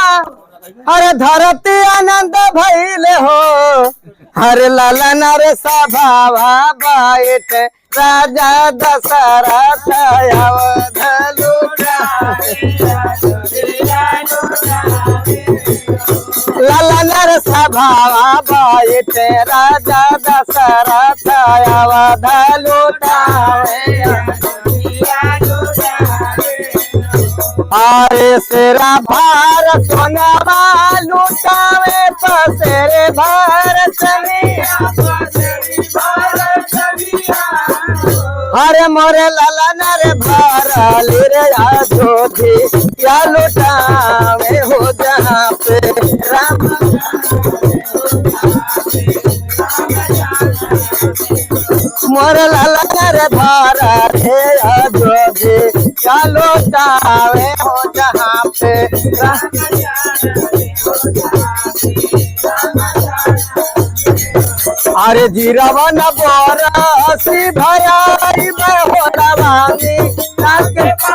अरे धरती आनंद भइले हो हरे लालन रे सभावा बाइट राजा दशरथ अवध लालन रे सभावा बाइट राजा दशरथ अवध लुटावे अरे सेरा भार सोनावा लुटावे पसेरे भारत अरे मोरे लालन रे भारली रे अयोधी या लुटावे हो जहाँ पे राम मोरे लालन रे भारली अयोधी या लुटावे हो जहाँ पे अरे जीरावन बोरसी भराई बहुला वाली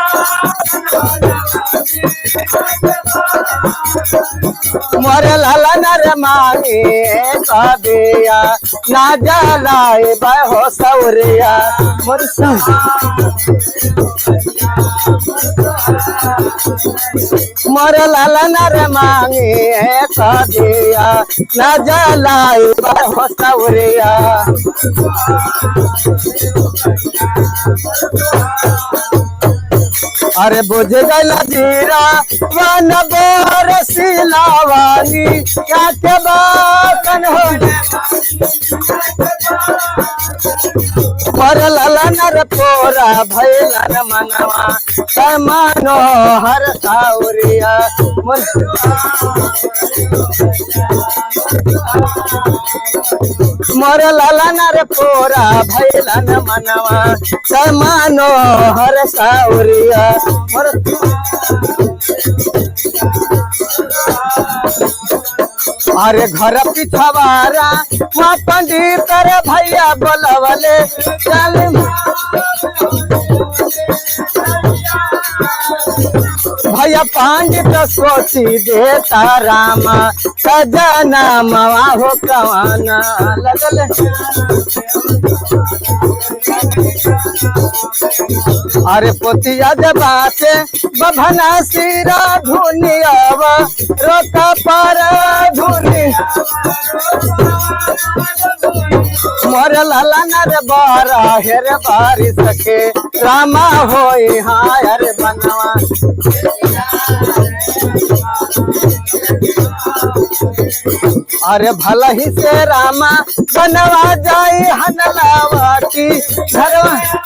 मोरे लालन रे मांगे कबिया ना जलाए बहो सौरिया मोरे लालन रे मांगे कबिया ना जलाए बहो सौरिया अरे बुझ गल जीरा वन बोरसी लावानी क्या के बाकन हो पर लालन रे पोरा भैलन मनवा समानो हर साउरिया मोर लालन रे पोरा भैलन मनवा समानो हर साउरिया अरे घर पिछवारा वहाँ पंडित रे भैया बोलवले चल भैया पंडित सोची देता रामा सजना मवा हो कवाना लगल अरे पोतिया जबाते बभना सिरा धुनियावा रोका पर धुनी मोर लालन रे बारा हेर बारिश के रामा होई हायर बनवा अरे भला ही से रामा बनवा जाई हनलावा की घरवा